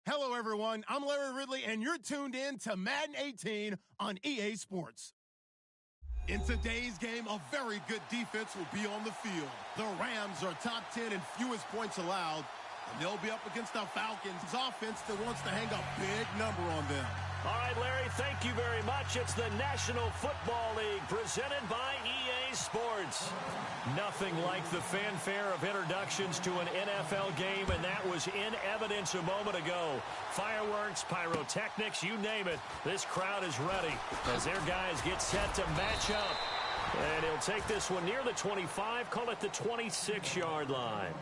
Hello, everyone. I'm Larry Ridley, and you're tuned in to Madden 18 on EA Sports. In today's game, a very good defense will be on the field. The Rams are top 10 in fewest points allowed, and they'll be up against the Falcons' offense that wants to hang a big number on them. All right, Larry, thank you very much. It's the National Football League presented by EA Sports. Nothing like the fanfare of introductions to an NFL game, and that was in evidence a moment ago. Fireworks, pyrotechnics, you name it. This crowd is ready as their guys get set to match up. And he'll take this one near the 25, call it the 26-yard line,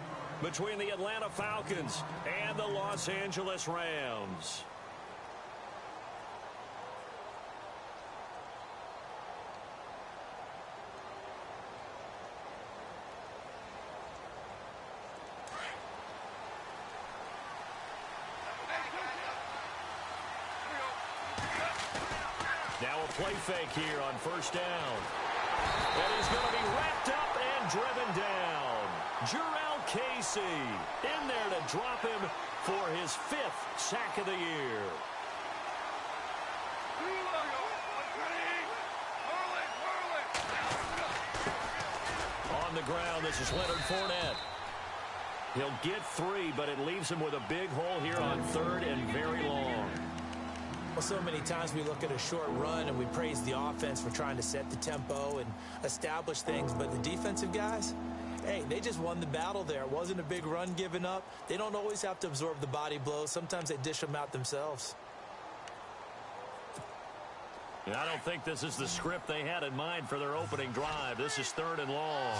between the Atlanta Falcons and the Los Angeles Rams. Now a play fake here on first down. And he's going to be wrapped up and driven down. Jurrell Casey in there to drop him for his 5th sack of the year. On the ground, this is Leonard Fournette. He'll get 3, but it leaves him with a big hole here on 3rd and very long. Well, so many times we look at a short run and we praise the offense for trying to set the tempo and establish things, but the defensive guys, hey, they just won the battle there. It wasn't a big run given up. They don't always have to absorb the body blows. Sometimes they dish them out themselves. And I don't think this is the script they had in mind for their opening drive. This is 3rd and long.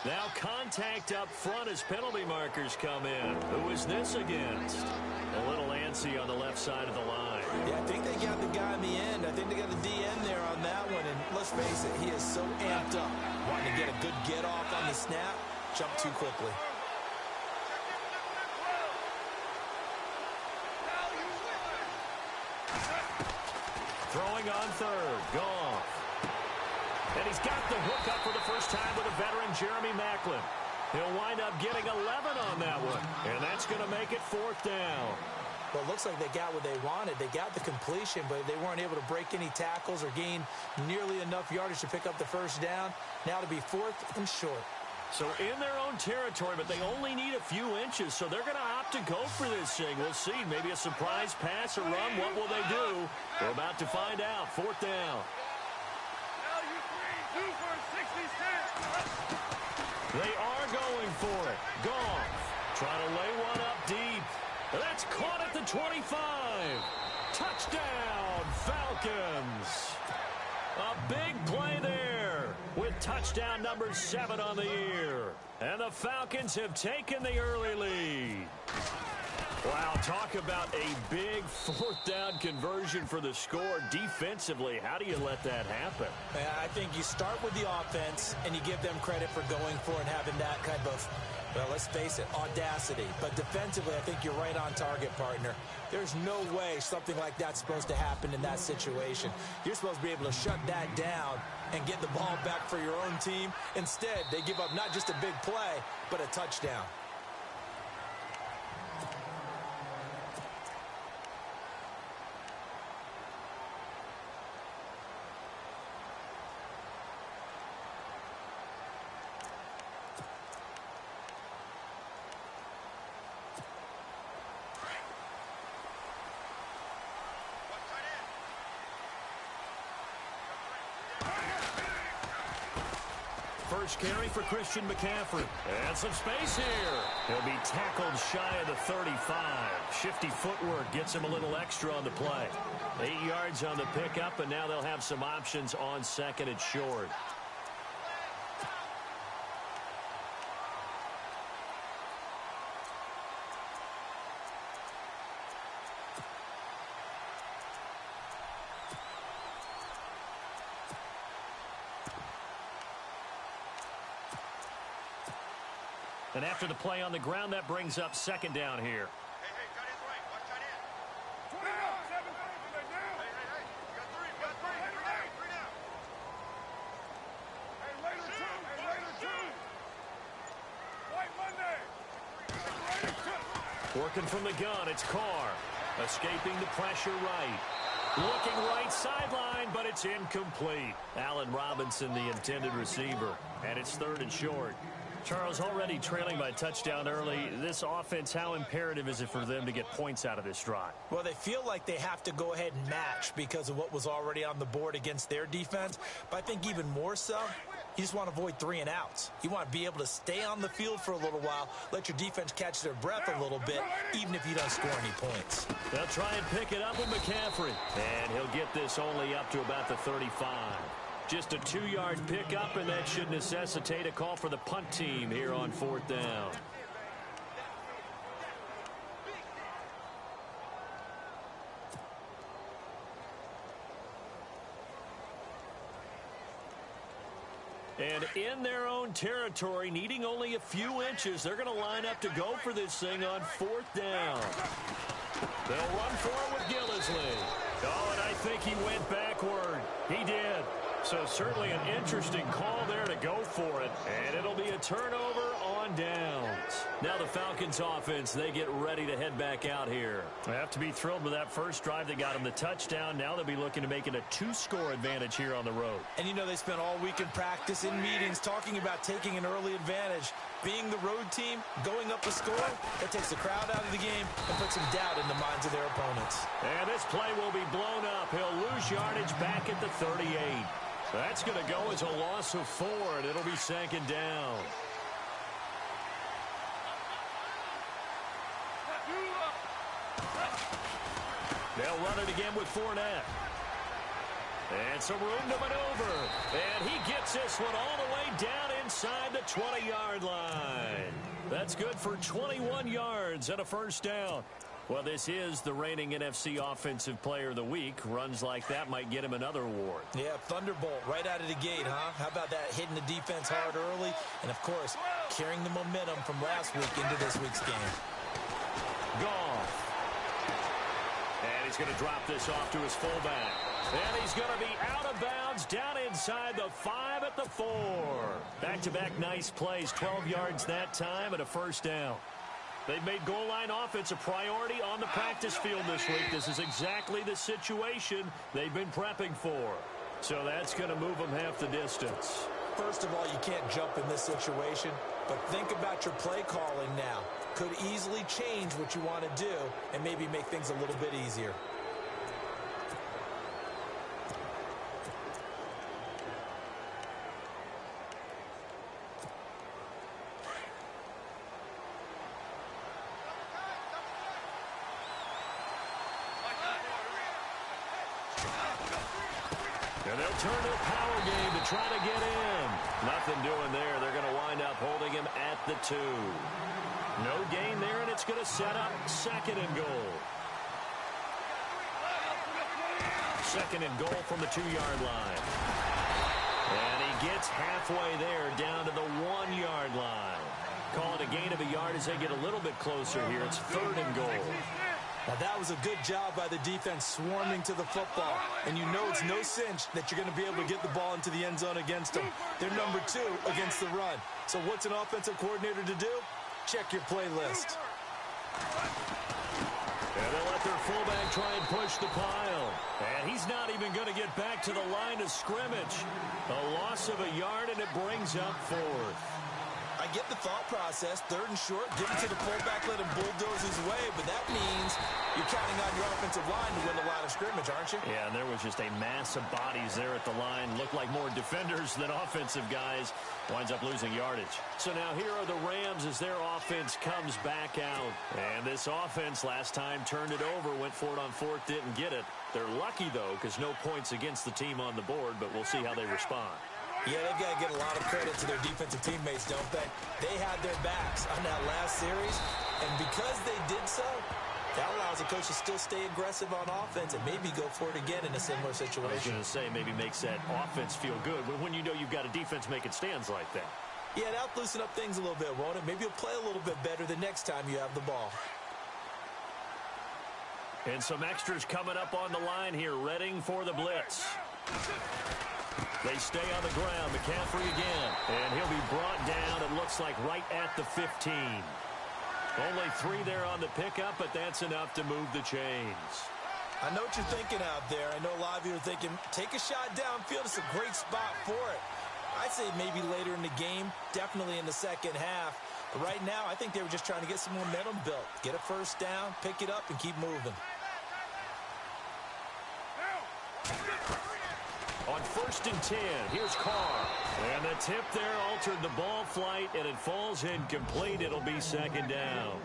Now contact up front as penalty markers come in. Who is this against? A little antsy on the left side of the line. Yeah, I think they got the guy in the end. I think they got the DN there on that one. And let's face it, he is so amped up. Wanting to get a good get off on the snap, jump too quickly. Throwing on 3rd. Goff. And he's got the hook up for the first time with a veteran, Jeremy Maclin. He'll wind up getting 11 on that one. And that's going to make it 4th down. Well, it looks like they got what they wanted. They got the completion, but they weren't able to break any tackles or gain nearly enough yardage to pick up the first down. Now to be 4th and short. So in their own territory, but they only need a few inches, so they're going to opt to go for this thing. We'll see. Maybe a surprise pass or run. What will they do? We're about to find out. 4th down. They are going for it. Goff trying to lay one up deep. That's caught at the 25. Touchdown, Falcons. A big play there with touchdown number 7 on the year. And the Falcons have taken the early lead. Wow, talk about a big 4th down conversion for the score. Defensively, how do you let that happen? I think you start with the offense and you give them credit for going for it and having that kind of, well, let's face it, audacity. But defensively, I think you're right on target, partner. There's no way something like that's supposed to happen in that situation. You're supposed to be able to shut that down and get the ball back for your own team. Instead, they give up not just a big play, but a touchdown. First carry for Christian McCaffrey. And some space here. He'll be tackled shy of the 35. Shifty footwork gets him a little extra on the play. 8 yards on the pickup, and now they'll have some options on 2nd and short. And after the play on the ground, that brings up 2nd down here. Hey, got his right. Watch that in. 20 out, 7. Hey. You got 3. Three down. Hey, later 2. White Monday. Working from the gun, it's Carr. Escaping the pressure right. Looking right sideline, but it's incomplete. Allen Robinson, the intended receiver. And it's 3rd and short. Charles, already trailing by a touchdown early. This offense, how imperative is it for them to get points out of this drive? Well, they feel like they have to go ahead and match because of what was already on the board against their defense. But I think even more so, you just want to avoid 3 and outs. You want to be able to stay on the field for a little while, let your defense catch their breath a little bit, even if you don't score any points. They'll try and pick it up with McCaffrey. And he'll get this only up to about the 35. Just a 2-yard pickup, and that should necessitate a call for the punt team here on 4th down. And in their own territory, needing only a few inches, they're going to line up to go for this thing on 4th down. They'll run for it with Gillislee. Oh, and I think he went backward. He did. So certainly an interesting call there to go for it. And it'll be a turnover on downs. Now the Falcons offense, they get ready to head back out here. They have to be thrilled with that first drive that got them the touchdown. Now they'll be looking to make it a 2-score advantage here on the road. And you know they spent all week in practice, in meetings, talking about taking an early advantage. Being the road team, going up a score, that takes the crowd out of the game and puts some doubt in the minds of their opponents. And this play will be blown up. He'll lose yardage back at the 38. That's going to go as a loss of 4, and it'll be 2nd down. They'll run it again with Fournette. And some room to maneuver. And he gets this one all the way down inside the 20-yard line. That's good for 21 yards and a 1st down. Well, this is the reigning NFC Offensive Player of the Week. Runs like that might get him another award. Yeah, Thunderbolt right out of the gate, huh? How about that, hitting the defense hard early? And, of course, carrying the momentum from last week into this week's game. Goff. And he's going to drop this off to his fullback. And he's going to be out of bounds down inside the 5 at the 4. Back-to-back nice plays, 12 yards that time and a 1st down. They've made goal line offense a priority on the practice field this week. This is exactly the situation they've been prepping for. So that's going to move them half the distance. First of all, you can't jump in this situation, but think about your play calling now. Could easily change what you want to do and maybe make things a little bit easier. And they'll turn to a power game to try to get in. Nothing doing there. They're going to wind up holding him at the 2. No gain there, and it's going to set up 2nd and goal. 2nd and goal from the 2-yard line. And he gets halfway there down to the 1-yard line. Call it a gain of a yard as they get a little bit closer here. It's 3rd and goal. Now, that was a good job by the defense swarming to the football. And you know it's no cinch that you're going to be able to get the ball into the end zone against them. They're number 2 against the run. So what's an offensive coordinator to do? Check your playlist. And they'll let their fullback try and push the pile. And he's not even going to get back to the line of scrimmage. A loss of a yard, and it brings up 4th. I get the thought process, 3rd and short, give it to the fullback, let him bulldoze his way, but that means you're counting on your offensive line to win the line of scrimmage, aren't you? Yeah, and there was just a mass of bodies there at the line. Looked like more defenders than offensive guys. Winds up losing yardage. So now here are the Rams as their offense comes back out. And this offense last time turned it over, went for it on 4th, didn't get it. They're lucky, though, because no points against the team on the board, but we'll see how they respond. Yeah, they've got to get a lot of credit to their defensive teammates, don't they? They had their backs on that last series, and because they did so, that allows the coach to still stay aggressive on offense and maybe go for it again in a similar situation. I was going to say, maybe makes that offense feel good when you know you've got a defense making stands like that. Yeah, that'll loosen up things a little bit, won't it? Maybe you'll play a little bit better the next time you have the ball. And some extras coming up on the line here, readying for the blitz. They stay on the ground. McCaffrey again. And he'll be brought down, it looks like, right at the 15. Only 3 there on the pickup, but that's enough to move the chains. I know what you're thinking out there. I know a lot of you are thinking, take a shot downfield. It's a great spot for it. I'd say maybe later in the game, definitely in the second half. But right now, I think they were just trying to get some momentum built. Get a first down, pick it up, and keep moving. On 1st and 10, here's Carr. And the tip there altered the ball flight, and it falls incomplete. It'll be 2nd down.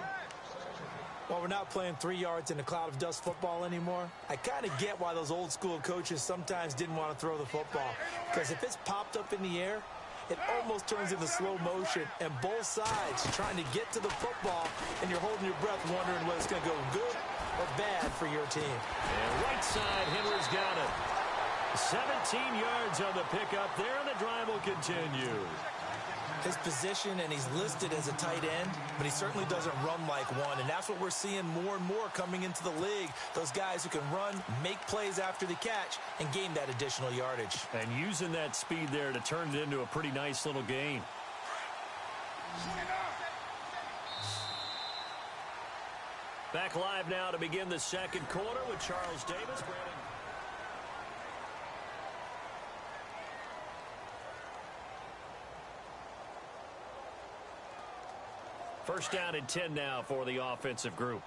Well, we're not playing 3 yards in a cloud of dust football anymore. I kind of get why those old school coaches sometimes didn't want to throw the football. Because if it's popped up in the air, it almost turns into slow motion, and both sides trying to get to the football, and you're holding your breath wondering whether it's going to go good or bad for your team. And right side, Henry's got it. 17 yards on the pickup there, and the drive will continue. His position, and he's listed as a tight end, but he certainly doesn't run like one, and that's what we're seeing more and more coming into the league. Those guys who can run, make plays after the catch, and gain that additional yardage. And using that speed there to turn it into a pretty nice little gain. Back live now to begin the second quarter with Charles Davis. First down and 10 now for the offensive group.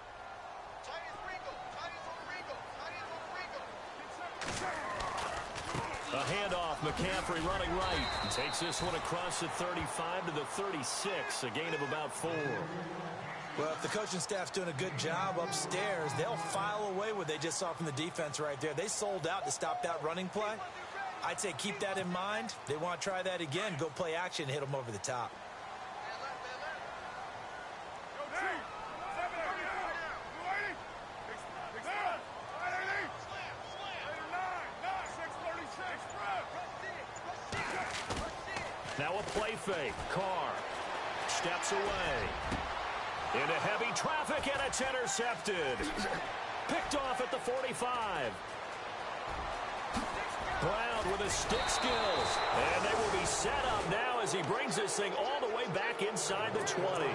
A handoff, McCaffrey running right. Takes this one across the 35 to the 36, a gain of about 4. Well, if the coaching staff's doing a good job upstairs, they'll file away what they just saw from the defense right there. They sold out to stop that running play. I'd say keep that in mind. They want to try that again, go play action, hit them over the top. Now a play fake. Carr steps away. Into heavy traffic, and it's intercepted. Picked off at the 45. Brown with his stick skills. And they will be set up now as he brings this thing all the way back inside the 20.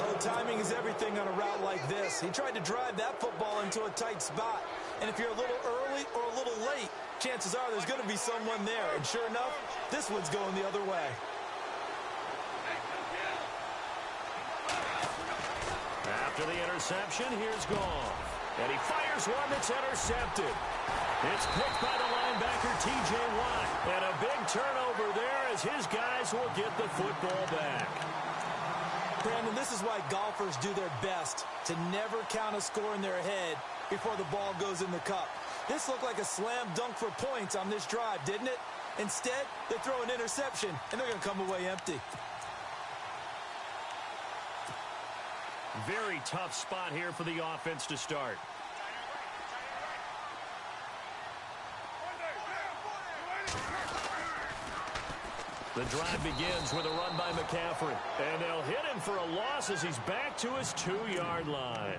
Oh, timing is everything on a route like this. He tried to drive that football into a tight spot. And if you're a little early or a little late, chances are there's going to be someone there. And sure enough, this one's going the other way. After the interception, here's Goff. And he fires one that's intercepted. It's picked by the linebacker, T.J. Watt. And a big turnover there as his guys will get the football back. Brandon, this is why golfers do their best to never count a score in their head before the ball goes in the cup. This looked like a slam dunk for points on this drive, didn't it? Instead, they throw an interception, and they're going to come away empty. Very tough spot here for the offense to start. The drive begins with a run by McCaffrey. And they'll hit him for a loss as he's back to his 2-yard line.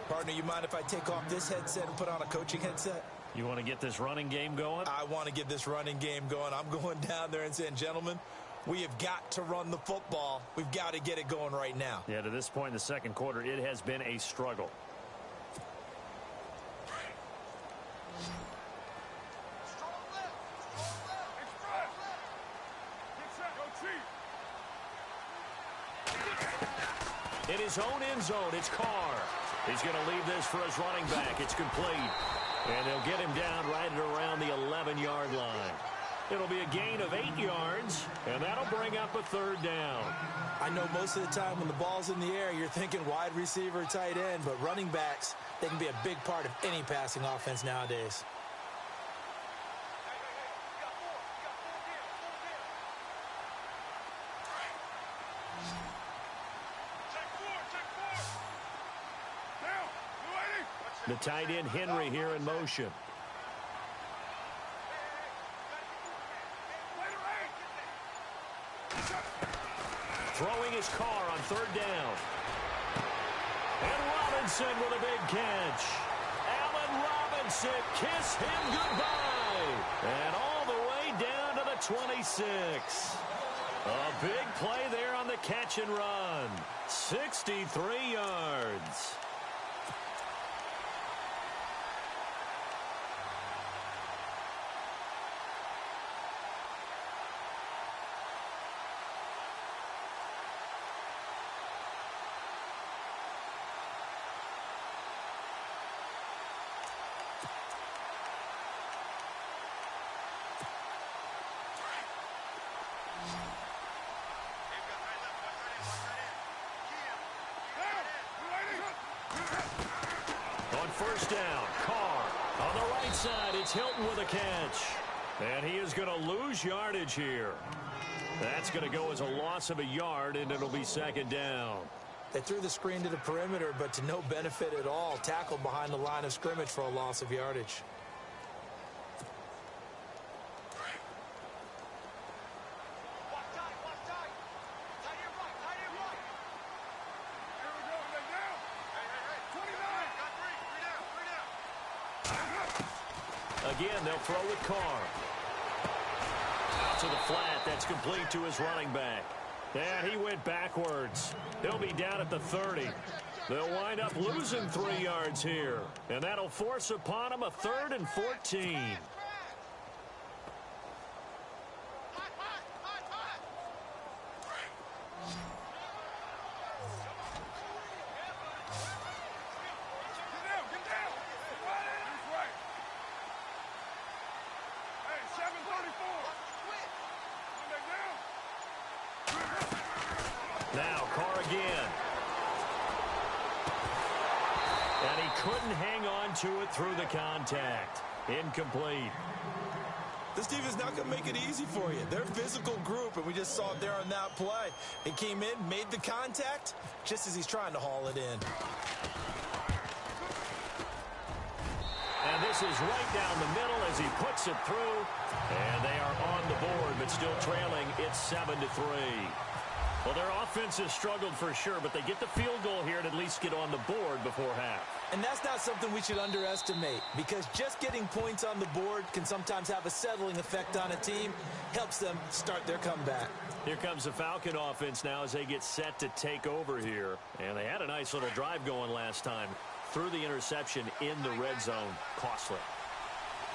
Partner, you mind if I take off this headset and put on a coaching headset? You want to get this running game going? I want to get this running game going. I'm going down there and saying, gentlemen, we have got to run the football. We've got to get it going right now. Yeah, to this point in the second quarter, it has been a struggle. In his own end zone, it's Carr. He's going to leave this for his running back. It's complete. And they'll get him down right at around the 11-yard line. It'll be a gain of 8 yards, and that'll bring up a 3rd down. I know most of the time when the ball's in the air, you're thinking wide receiver, tight end, but running backs, they can be a big part of any passing offense nowadays. The tight end, Henry, here in motion. Throwing his Carr on 3rd down. And Robinson with a big catch. Allen Robinson, kiss him goodbye. And all the way down to the 26. A big play there on the catch and run. 63 yards. First down, Carr. On the right side, it's Hilton with a catch. And he is going to lose yardage here. That's going to go as a loss of a yard, and it'll be second down. They threw the screen to the perimeter, but to no benefit at all. Tackled behind the line of scrimmage for a loss of yardage. Again, they'll throw with Carr. Out to the flat. That's complete to his running back. And he went backwards. He'll be down at the 30. They'll wind up losing 3 yards here. And that'll force upon him a 3rd and 14. Now, Carr again. And he couldn't hang on to it through the contact. Incomplete. This team is not going to make it easy for you. They're a physical group, and we just saw it there on that play. It came in, made the contact, just as he's trying to haul it in. And this is right down the middle as he puts it through. And they are on the board, but still trailing. It's 7-3. Well, their offense has struggled for sure, but they get the field goal here and at least get on the board before half. And that's not something we should underestimate, because just getting points on the board can sometimes have a settling effect on a team. Helps them start their comeback. Here comes the Falcon offense now as they get set to take over here. And they had a nice little drive going last time. Threw the interception in the red zone. Costly.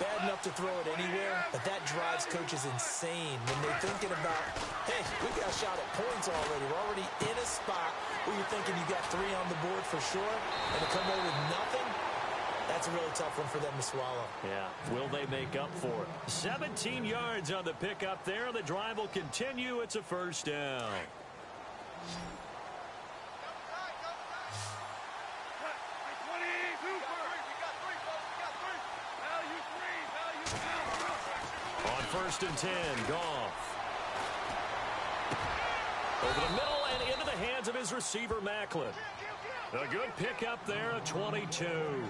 Bad enough to throw it anywhere, but that drives coaches insane when they're thinking about, hey, we got a shot at points already. We're already in a spot where you're thinking you got 3 on the board for sure, and to come away with nothing, that's a really tough one for them to swallow. Yeah, will they make up for it? 17 yards on the pickup there. The drive will continue. It's a first down. First and 10, Goff. Over the middle and into the hands of his receiver, Macklin. A good pickup there, a 22.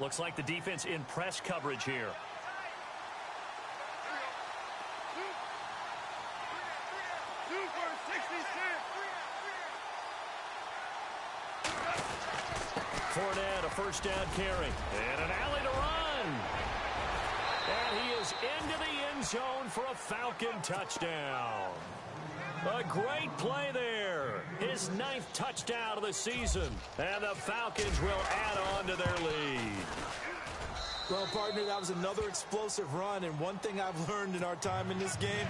Looks like the defense in press coverage here. Fournette, a first down carry. And an alley to run. And he is into the end zone for a Falcon touchdown. A great play there. His 9th touchdown of the season. And the Falcons will add on to their lead. Well, partner, that was another explosive run. And one thing I've learned in our time in this game,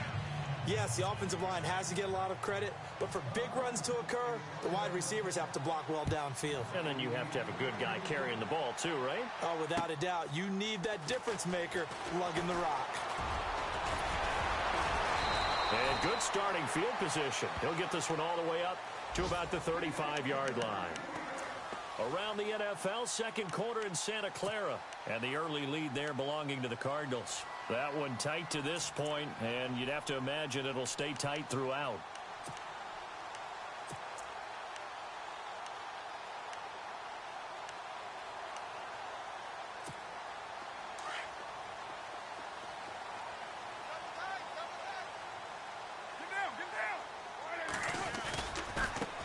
yes, the offensive line has to get a lot of credit, but for big runs to occur, the wide receivers have to block well downfield. And then you have to have a good guy carrying the ball too, right? Oh, without a doubt. You need that difference maker lugging the rock. And good starting field position. He'll get this one all the way up to about the 35-yard line. Around the NFL, second quarter in Santa Clara. And the early lead there belonging to the Cardinals. That one tight to this point, and you'd have to imagine it'll stay tight throughout.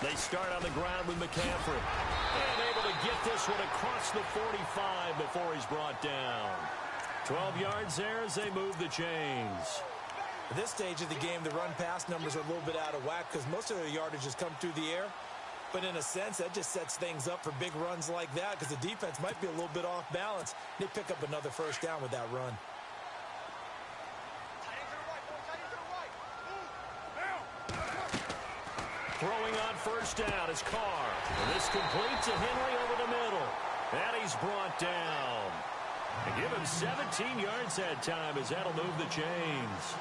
They they start on the ground with McCaffrey. And able to get this one across the 45 before he's brought down. 12 yards there as they move the chains. At this stage of the game, the run-pass numbers are a little bit out of whack because most of their yardage has come through the air. But in a sense, that just sets things up for big runs like that because the defense might be a little bit off balance. They pick up another first down with that run. Throwing on first down is Carr. And this complete to Henry over the middle. And he's brought down. And give him 17 yards that time as that'll move the chains.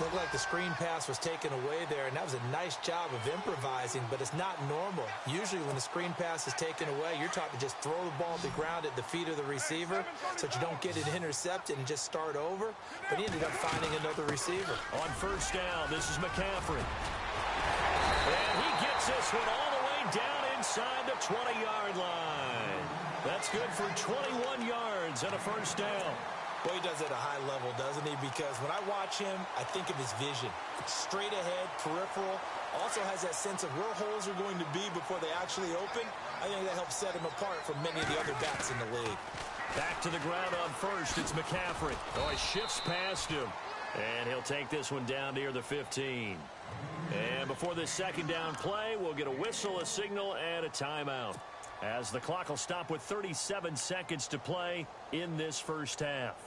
Looked like the screen pass was taken away there, and that was a nice job of improvising, but it's not normal. Usually when the screen pass is taken away, you're taught to just throw the ball at the ground at the feet of the receiver so that you don't get it intercepted and just start over. But he ended up finding another receiver. On first down, this is McCaffrey. And he gets this one all the way down inside the 20-yard line. That's good for 21 yards and a first down. Well, he does it at a high level, doesn't he? Because when I watch him, I think of his vision. Straight ahead, peripheral. Also has that sense of where holes are going to be before they actually open. I think that helps set him apart from many of the other backs in the league. Back to the ground on first. It's McCaffrey. Oh, he shifts past him. And he'll take this one down near the 15. And before this second down play, we'll get a whistle, a signal, and a timeout, as the clock will stop with 37 seconds to play in this first half.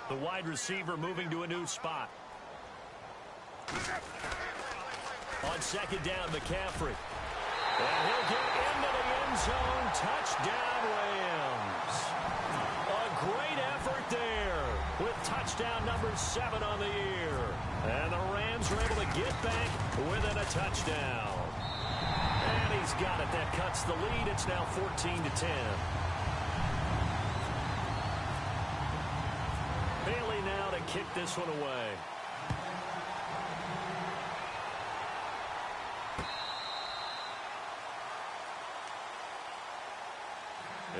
The wide receiver moving to a new spot. On second down, McCaffrey. And he'll get into the end zone. Touchdown, Rams. A great effort there with touchdown number 7 on the year. And the Rams are able to get back within a touchdown. And he's got it. That cuts the lead. It's now 14-10. Bailey now to kick this one away.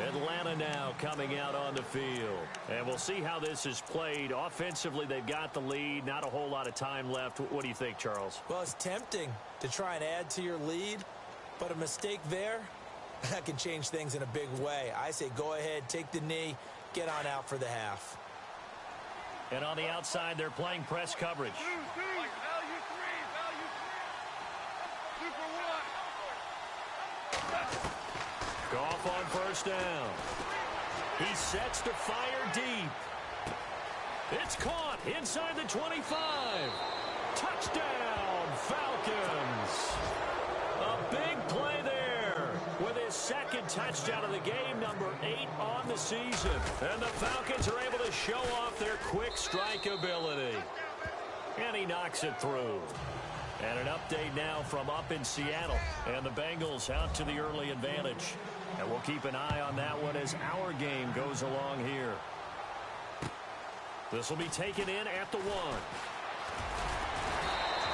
Atlanta now coming out on the field. And we'll see how this is played. Offensively, they've got the lead. Not a whole lot of time left. What do you think, Charles? Well, it's tempting to try and add to your lead, but a mistake there, that can change things in a big way. I say go ahead, take the knee, get on out for the half. And on the outside, they're playing press coverage. Goff on first down. He sets to fire deep. It's caught inside the 25. Touchdown, Falcons. A big play there with his second touchdown of the game, number 8 on the season. And the Falcons are able to show off their quick strike ability. And he knocks it through. And an update now from up in Seattle. And the Bengals out to the early advantage. And we'll keep an eye on that one as our game goes along here. This will be taken in at the 1.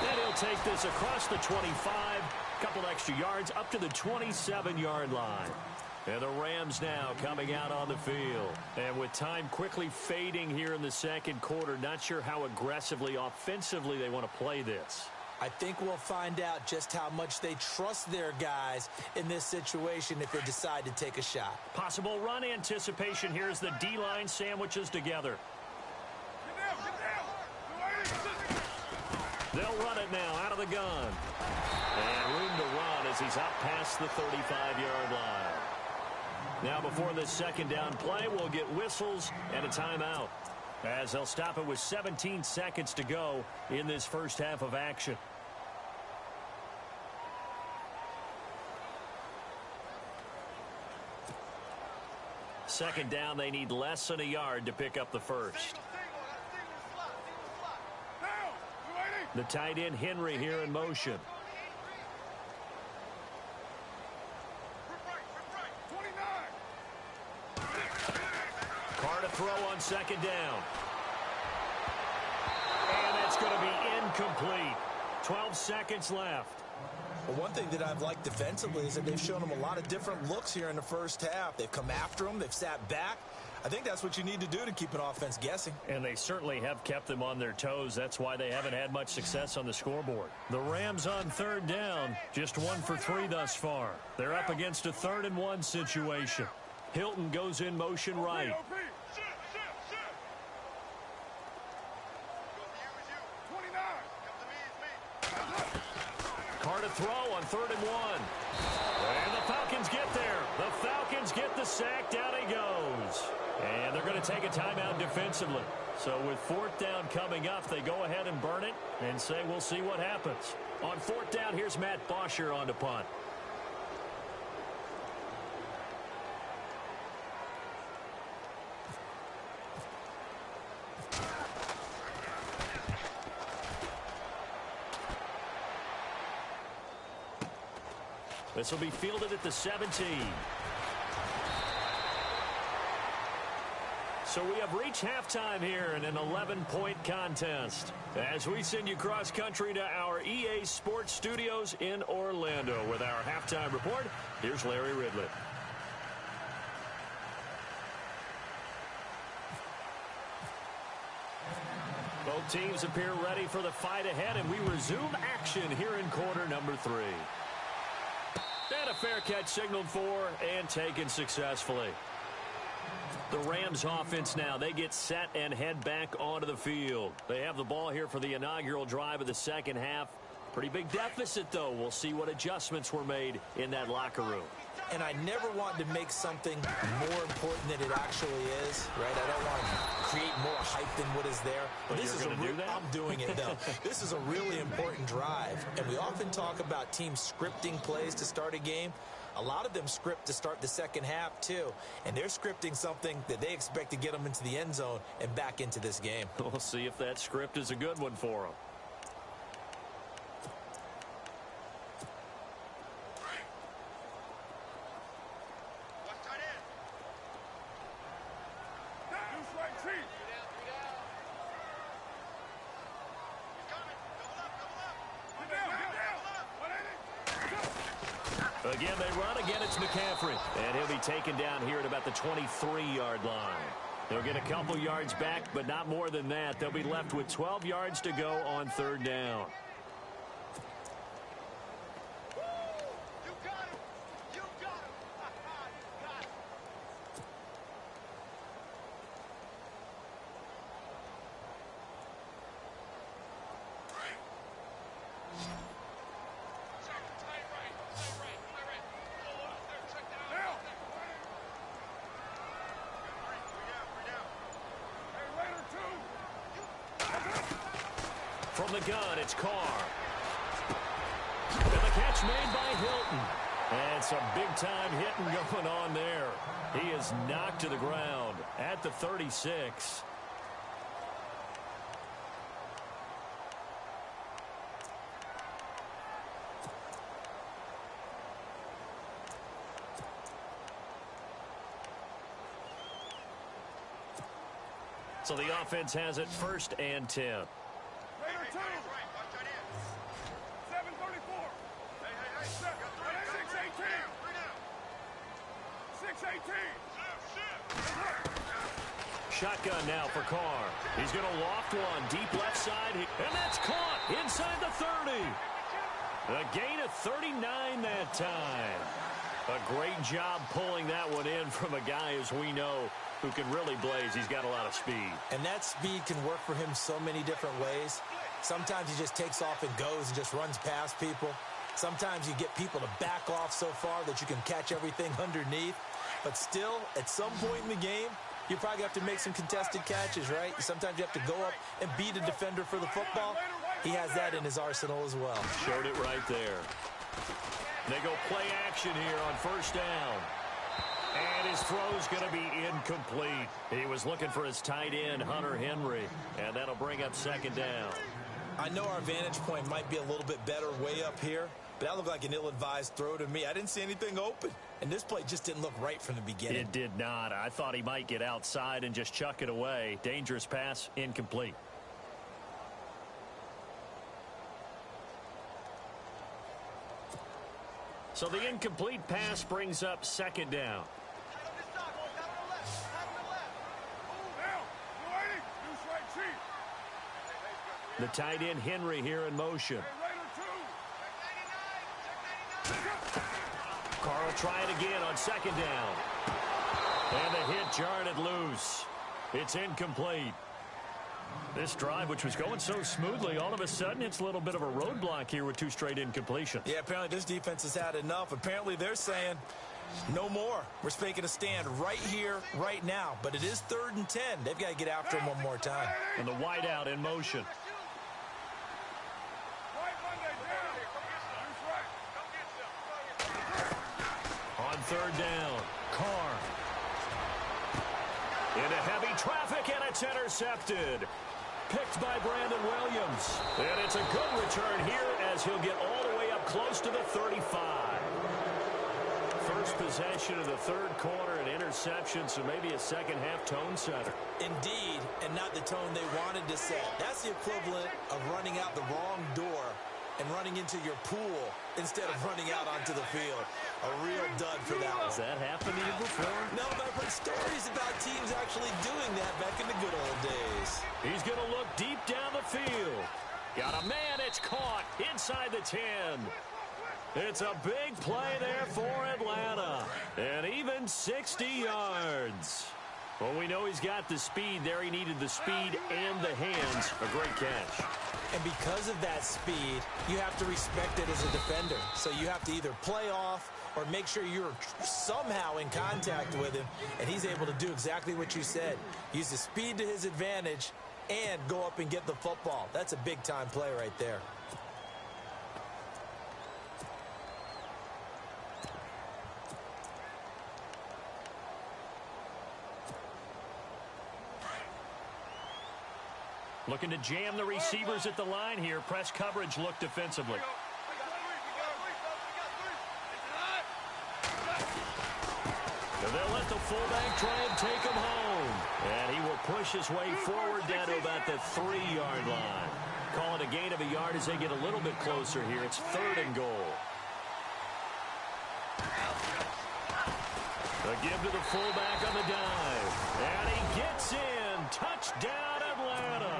And he'll take this across the 25. Couple extra yards up to the 27-yard line. And the Rams now coming out on the field. And with time quickly fading here in the second quarter, not sure how aggressively, offensively they want to play this. I think we'll find out just how much they trust their guys in this situation if they decide to take a shot. Possible run anticipation here as the D-line sandwiches together. They'll run it now out of the gun. And room to run as he's up past the 35-yard line. Now before this second down play, we'll get whistles and a timeout, as they'll stop it with 17 seconds to go in this first half of action. Second down, they need less than a yard to pick up the first. The tight end Henry here in motion. Carr to throw on second down. And That's going to be incomplete. 12 seconds left. Well, one thing that I've liked defensively is that they've shown them a lot of different looks here in the first half. They've come after them. They've sat back. I think that's what you need to do to keep an offense guessing. And they certainly have kept them on their toes. That's why they haven't had much success on the scoreboard. The Rams on third down, just 1 for 3 thus far. They're up against a 3rd-and-1 situation. Hilton goes in motion right. Carr to throw on 3rd-and-1. And the Falcons get there. The Falcons get the sack. Down he goes. And they're going to take a timeout defensively. So with 4th down coming up, they go ahead and burn it and say we'll see what happens. On 4th down, here's Matt Bosher on the punt. This will be fielded at the 17. So we have reached halftime here in an 11-point contest. As we send you cross-country to our EA Sports Studios in Orlando with our halftime report, here's Larry Ridley. Both teams appear ready for the fight ahead, and we resume action here in quarter number 3. And a fair catch signaled for and taken successfully. The Rams offense now, they get set and head back onto the field. They have the ball here for the inaugural drive of the second half. Pretty big deficit, though. We'll see what adjustments were made in that locker room. And I never want to make something more important than it actually is, right? I don't want to create more hype than what is there. But this is I'm doing it, though. This is a really important drive. And we often talk about teams scripting plays to start a game. A lot of them script to start the second half, too. And they're scripting something that they expect to get them into the end zone and back into this game. We'll see if that script is a good one for them. Again, they run. Again, it's McCaffrey. And he'll be taken down here at about the 23-yard line. They'll get a couple yards back, but not more than that. They'll be left with 12 yards to go on 3rd down. You got him. You got him. You got him. From the gun, it's Carr. And the catch made by Hilton. And some big-time hitting going on there. He is knocked to the ground at the 36. So the offense has it 1st and 10. Raider 2. 734. Hey. 618. 618. Shotgun now for Carr. He's going to loft one deep left side. And that's caught inside the 30. The gain of 39 that time. A great job pulling that one in from a guy, as we know, who can really blaze. He's got a lot of speed. And that speed can work for him so many different ways. Sometimes he just takes off and goes and just runs past people. Sometimes you get people to back off so far that you can catch everything underneath. But still, at some point in the game, you probably have to make some contested catches, right? Sometimes you have to go up and beat a defender for the football. He has that in his arsenal as well. Showed it right there. They go play action here on 1st down. And his throw's going to be incomplete. He was looking for his tight end, Hunter Henry, and that'll bring up 2nd down. I know our vantage point might be a little bit better way up here, but that looked like an ill-advised throw to me. I didn't see anything open, and this play just didn't look right from the beginning. It did not. I thought he might get outside and just chuck it away. Dangerous pass, incomplete. So the incomplete pass brings up second down. The tight end Henry here in motion. Carl try it again on second down. And the hit jarred it loose. It's incomplete. This drive, which was going so smoothly, all of a sudden it's a little bit of a roadblock here with 2 straight incompletions. Yeah, apparently this defense has had enough. Apparently they're saying no more. We're making a stand right here, right now. But it is 3rd and 10. They've got to get after him one more time. And the wideout in motion. On 3rd down, Carr. Into heavy traffic, and it's intercepted. Picked by Brandon Williams. And it's a good return here as he'll get all the way up close to the 35. First possession of the 3rd quarter, an interception, so maybe a second-half tone setter. Indeed, and not the tone they wanted to set. That's the equivalent of running out the wrong door and running into your pool instead of running out onto the field. A real dud for that one. Has that happened to you before? No, but I've heard stories about teams actually doing that back in the good old days. He's going to look deep down the field. Got a man, it's caught inside the 10. It's a big play there for Atlanta. And even 60 yards. Well, we know he's got the speed there. He needed the speed and the hands. A great catch. And because of that speed, you have to respect it as a defender. So you have to either play off or make sure you're somehow in contact with him. And he's able to do exactly what you said. Use the speed to his advantage and go up and get the football. That's a big-time play right there. Looking to jam the receivers at the line here. Press coverage look defensively. And they'll let the fullback try and take him home. And he will push his way forward down to about the 3-yard line. Call it a gain of a yard as they get a little bit closer here. It's 3rd and goal. A give to the fullback on the dive. And he gets in. Touchdown, Atlanta.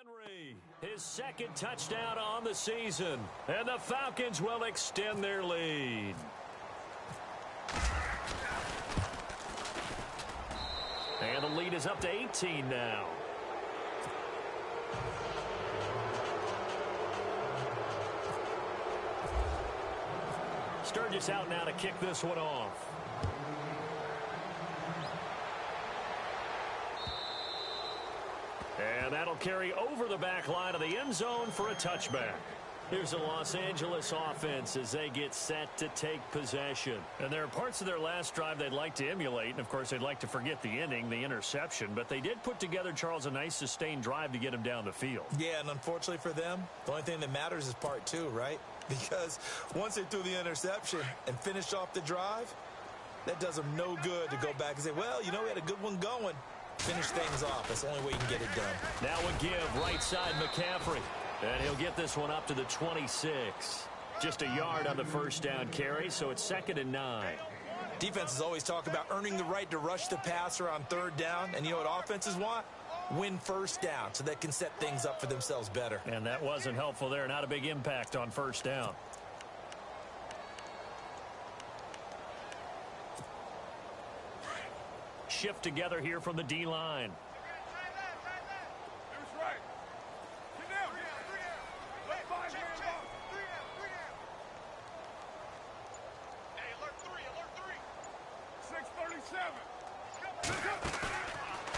Henry, his 2nd touchdown on the season, and the Falcons will extend their lead. And the lead is up to 18 now. Sturgis out now to kick this one off. And that'll carry over the back line of the end zone for a touchback. Here's the Los Angeles offense as they get set to take possession. And there are parts of their last drive they'd like to emulate. And, of course, they'd like to forget the ending, the interception. But they did put together, Charles, a nice sustained drive to get him down the field. Yeah, and unfortunately for them, the only thing that matters is part 2, right? Because once they threw the interception and finished off the drive, that does them no good to go back and say, well, you know, we had a good one going. Finish things off. That's the only way you can get it done. Now a give, right side McCaffrey. And he'll get this one up to the 26. Just a yard on the first down carry, so it's 2nd and 9. Defenses always talk about earning the right to rush the passer on 3rd down. And you know what offenses want? Win first down so they can set things up for themselves better. And that wasn't helpful there. Not a big impact on first down. Shift together here from the D-line.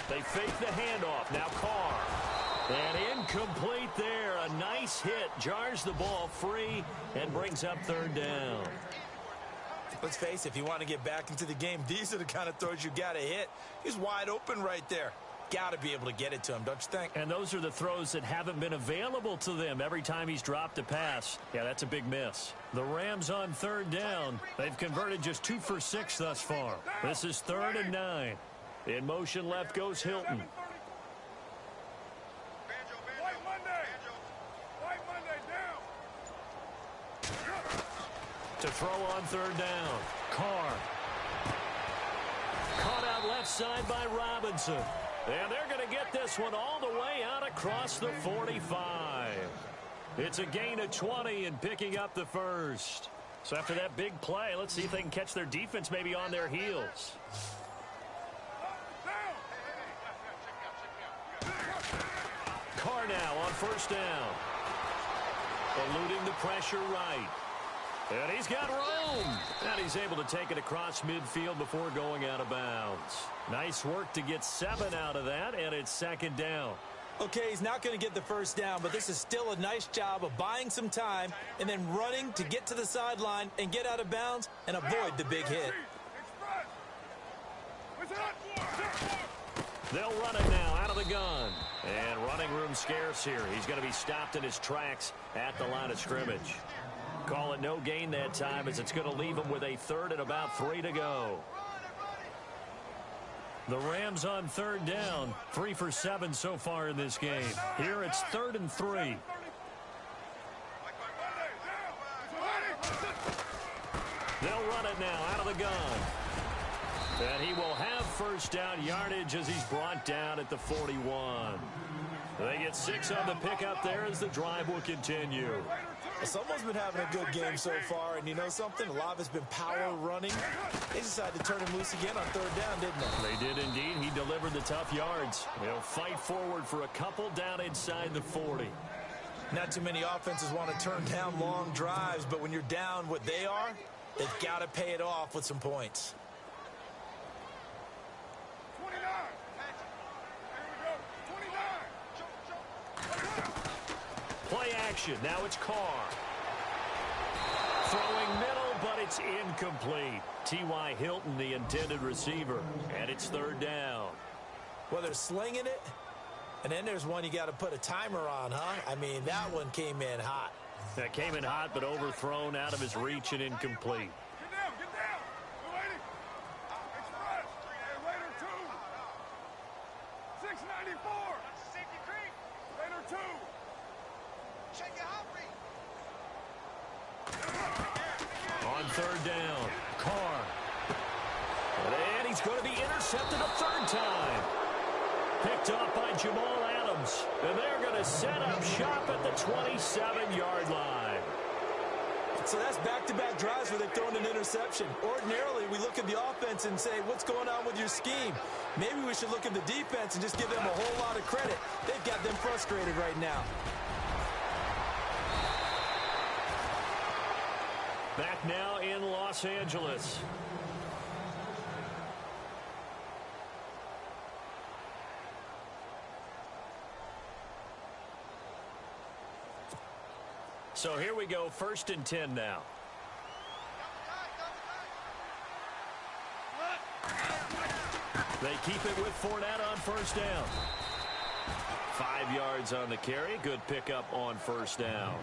They fake the handoff. Now Carr. And incomplete there. A nice hit. Jars the ball free and brings up 3rd down. Let's face it, if you want to get back into the game, these are the kind of throws you got to hit. He's wide open right there. got to be able to get it to him, don't you think? And those are the throws that haven't been available to them every time he's dropped a pass. Yeah, that's a big miss. The Rams on third down. They've converted just 2 for 6 thus far. This is 3rd and 9. In motion left goes Hilton. To throw on third down. Carr. Caught out left side by Robinson. And they're going to get this one all the way out across the 45. It's a gain of 20 and picking up the first. So after that big play, let's see if they can catch their defense maybe on their heels. Carr now on first down. Eluding the pressure right. And he's got room. And he's able to take it across midfield before going out of bounds. Nice work to get 7 out of that, and it's 2nd down. Okay, he's not going to get the first down, but this is still a nice job of buying some time and then running to get to the sideline and get out of bounds and avoid the big hit. They'll run it now out of the gun. And running room scarce here. He's going to be stopped in his tracks at the line of scrimmage. Call it no gain that time as it's going to leave him with a 3rd and about 3 to go. The Rams on third down. 3 for 7 so far in this game. Here it's 3rd and 3. They'll run it now out of the gun. And he will have first down yardage as he's brought down at the 41. They get 6 on the pickup there as the drive will continue. Someone's been having a good game so far, and you know something? A lot of it's been power running. They decided to turn him loose again on third down, didn't they? They did indeed. He delivered the tough yards. They'll fight forward for a couple down inside the 40. Not too many offenses want to turn down long drives, but when you're down what they are, they've got to pay it off with some points. 29. Here we go. 29. Play action. Now it's Carr. Throwing middle, but it's incomplete. T.Y. Hilton, the intended receiver. And it's 3rd down. Well, they're slinging it. And then there's one you got to put a timer on, huh? I mean, that one came in hot. That came in hot, but overthrown out of his reach and incomplete. Get down, get down. We're waiting. Express. Raider 2. 694. Safety creep. Raider 2. Check it out, on third down, Carr. And he's going to be intercepted a 3rd time. Picked off by Jamal Adams. And they're going to set up shop at the 27-yard line. So that's back-to-back drives where they've thrown an interception. Ordinarily, we look at the offense and say, what's going on with your scheme? Maybe we should look at the defense and just give them a whole lot of credit. They've got them frustrated right now. Back now in Los Angeles. So here we go, 1st and 10 now. They keep it with Fournette on first down. 5 yards on the carry. Good pickup on first down.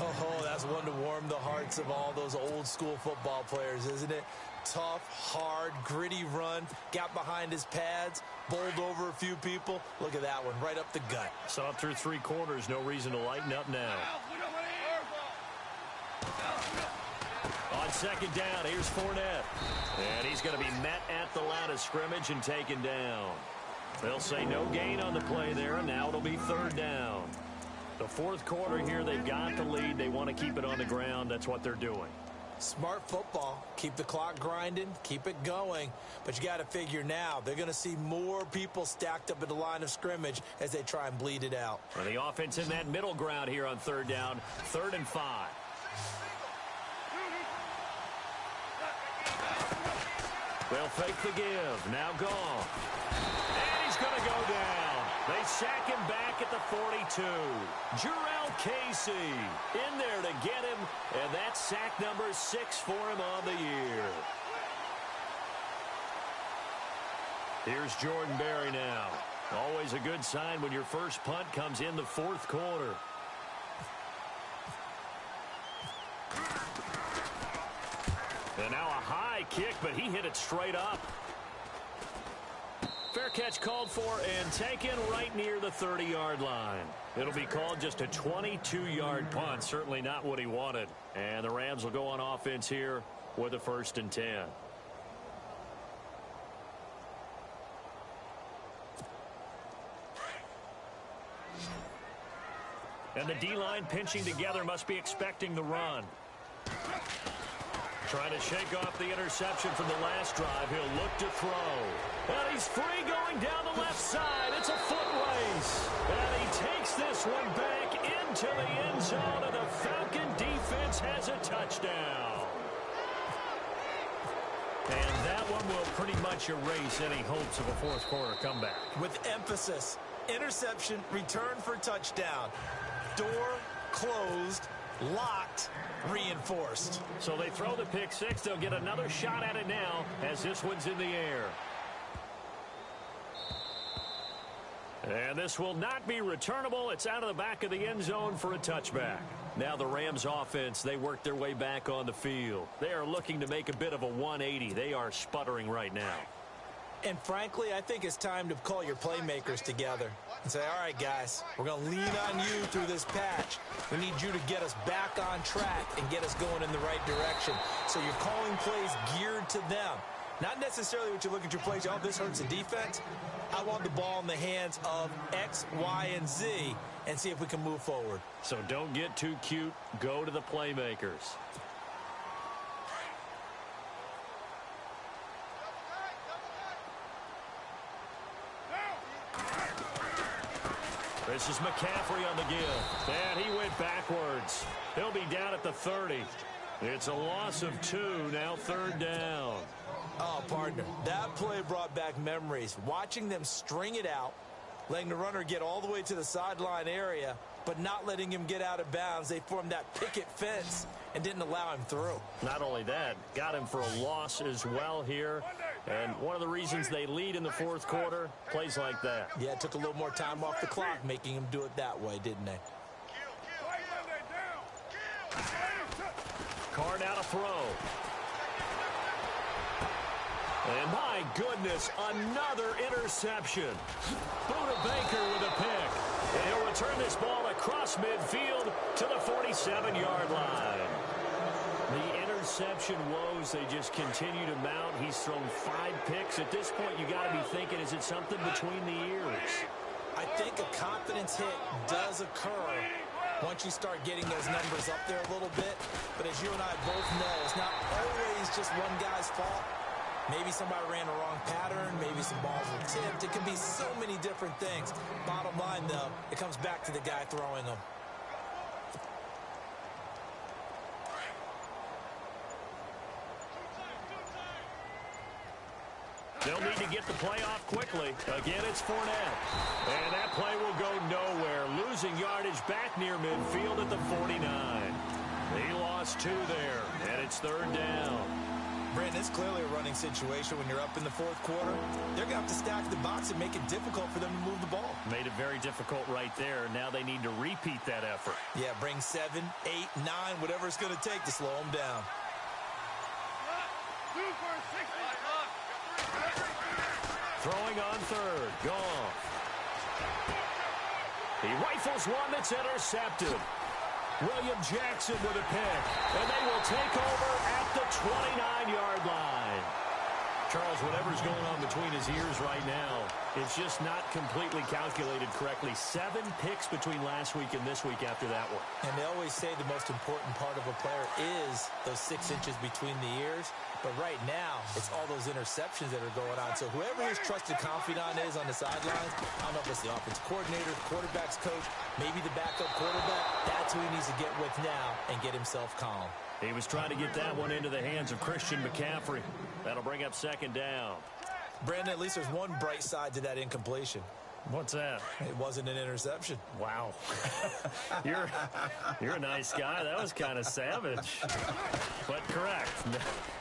Oh, that's one to warm the hearts of all those old school football players, isn't it? Tough, hard, gritty run. Got behind his pads, bowled over a few people. Look at that one, right up the gut. Saw it through 3 quarters. No reason to lighten up now. On second down, here's Fournette. And he's going to be met at the line of scrimmage and taken down. They'll say no gain on the play there, and now it'll be 3rd down. The 4th quarter here, they've got the lead. They want to keep it on the ground. That's what they're doing. Smart football. Keep the clock grinding. Keep it going. But you got to figure now, they're going to see more people stacked up at the line of scrimmage as they try and bleed it out. And the offense in that middle ground here on 3rd down, 3rd and 5. They'll fake the give. Now gone. And he's going to go down. They sack him back at the 42. Jurrell Casey in there to get him. And that's sack number 6 for him on the year. Here's Jordan Berry now. Always a good sign when your first punt comes in the fourth quarter. And now a high kick, but he hit it straight up. Fair catch called for and taken right near the 30-yard line. It'll be called just a 22-yard punt. Certainly not what he wanted. And the Rams will go on offense here with a 1st and 10. And the D-line pinching together must be expecting the run. Trying to shake off the interception from the last drive. He'll look to throw. And he's free going down the left side. It's a foot race. And he takes this one back into the end zone, and the Falcon defense has a touchdown. And that one will pretty much erase any hopes of a fourth quarter comeback. With emphasis, interception, return for touchdown. Door closed, locked, reinforced. So they throw the pick six. They'll get another shot at it now as this one's in the air. And this will not be returnable. It's out of the back of the end zone for a touchback. Now the Rams offense, they work their way back on the field. They are looking to make a bit of a 180. They are sputtering right now. And frankly, I think it's time to call your playmakers together and say, all right, guys, we're going to lean on you through this patch. We need you to get us back on track and get us going in the right direction. So you're calling plays geared to them. Not necessarily what you look at your plays, oh, this hurts the defense. I want the ball in the hands of X, Y, and Z and see if we can move forward. So don't get too cute. Go to the playmakers. This is McCaffrey on the give. And he went backwards. He'll be down at the 30. It's a loss of 2, now 3rd down. Oh, partner, that play brought back memories. Watching them string it out, letting the runner get all the way to the sideline area, but not letting him get out of bounds. They formed that picket fence and didn't allow him through. Not only that, got him for a loss as well here. And one of the reasons they lead in the fourth quarter, plays like that. Yeah, it took a little more time off the clock, making him do it that way, didn't they? Card out a throw. And my goodness, another interception. Buda Baker with a pick. And he'll return this ball across midfield to the 47-yard line. The interception woes, they just continue to mount. He's thrown 5 picks. At this point, you got to be thinking, is it something between the ears? I think a confidence hit does occur once you start getting those numbers up there a little bit. But as you and I both know, it's not always just one guy's fault. Maybe somebody ran a wrong pattern. Maybe some balls were tipped. It can be so many different things. Bottom line, though, it comes back to the guy throwing them. They'll need to get the play off quickly. Again, it's Fournette. And that play will go nowhere. Losing yardage back near midfield at the 49. He lost 2 there, and it's 3rd down. Brandon, it's clearly a running situation when you're up in the fourth quarter. They're going to have to stack the box and make it difficult for them to move the ball. Made it very difficult right there. Now they need to repeat that effort. Yeah, bring 7, 8, 9, whatever it's going to take to slow them down. Throwing on 3rd. Goff. He rifles one that's intercepted. William Jackson with a pick. And they will take over at the 29-yard line. Charles, whatever's going on between his ears right now, it's just not completely calculated correctly. 7 picks between last week and this week after that one. And they always say the most important part of a player is those 6 inches between the ears. But right now, it's all those interceptions that are going on. So whoever his trusted confidant is on the sidelines, I don't know if it's the offensive coordinator, quarterback's coach, maybe the backup quarterback, that's who he needs to get with now and get himself calm. He was trying to get that one into the hands of Christian McCaffrey. That'll bring up 2nd down. Brandon, at least there's one bright side to that incompletion. What's that? It wasn't an interception. Wow. You're a nice guy. That was kind of savage. But correct.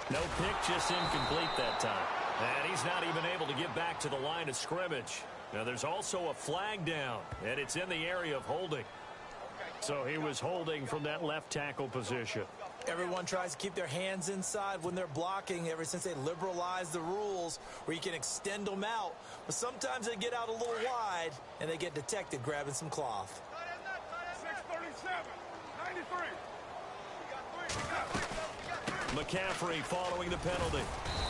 No pick, just incomplete that time. And he's not even able to get back to the line of scrimmage. Now there's also a flag down, and it's in the area of holding. So he was holding from that left tackle position. Everyone tries to keep their hands inside when they're blocking ever since they liberalized the rules where you can extend them out. But sometimes they get out a little wide, and they get detected grabbing some cloth. 637, 93. McCaffrey following the penalty.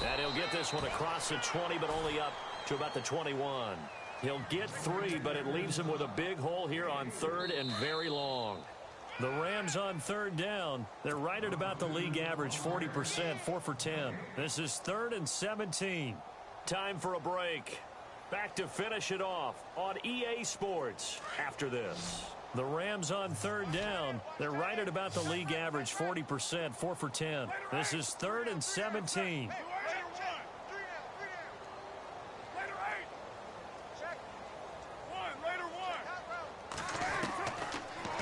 And he'll get this one across the 20, but only up to about the 21. He'll get 3, but it leaves him with a big hole here on 3rd and very long. The Rams on 3rd down. They're right at about the league average, 40%, 4 for 10. This is 3rd and 17. Time for a break. Back to finish it off on EA Sports after this. The Rams on 3rd down. They're right at about the league average, 40%, 4 for 10. This is 3rd and 17.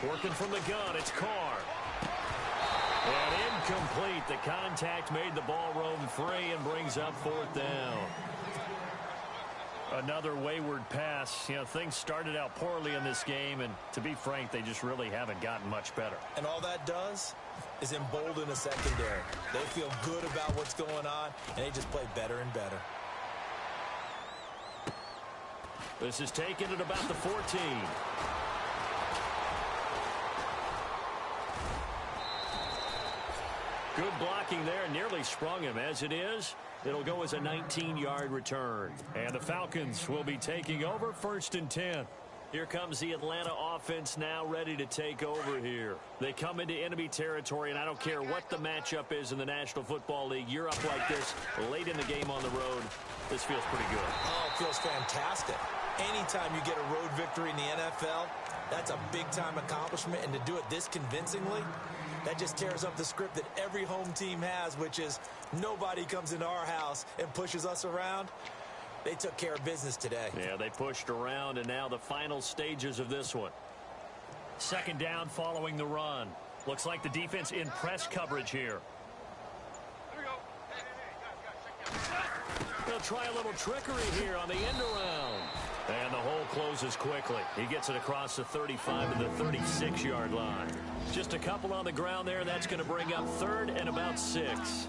Working from the gun, it's Carr. And incomplete. The contact made the ball roam free and brings up 4th down. Another wayward pass. You know, things started out poorly in this game, and to be frank, they just really haven't gotten much better. And all that does is embolden the secondary. They feel good about what's going on, and they just play better and better. This is taken at about the 14. Good blocking there, nearly sprung him. As it is, it'll go as a 19-yard return. And the Falcons will be taking over 1st and 10. Here comes the Atlanta offense now ready to take over here. They come into enemy territory, and I don't care what the matchup is in the National Football League. You're up like this late in the game on the road. This feels pretty good. Oh, it feels fantastic. Anytime you get a road victory in the NFL, that's a big-time accomplishment. And to do it this convincingly, that just tears up the script that every home team has, which is nobody comes into our house and pushes us around. They took care of business today. Yeah, they pushed around, and now the final stages of this one. 2nd down following the run. Looks like the defense in press coverage here. They'll try a little trickery here on the end around. And the hole closes quickly. He gets it across the 35 to the 36-yard line. Just a couple on the ground there. That's going to bring up 3rd and about 6.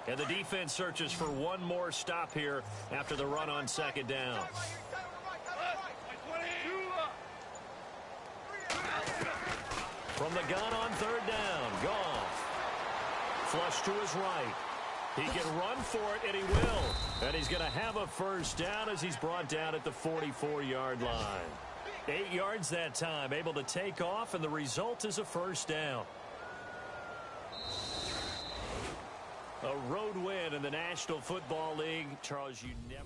And the defense searches for one more stop here after the run on 2nd down. From the gun on 3rd down, Goff. Flush to his right. He can run for it, and he will. And he's going to have a 1st down as he's brought down at the 44-yard line. 8 yards that time, able to take off, and the result is a 1st down. A road win in the National Football League. Charles, you never...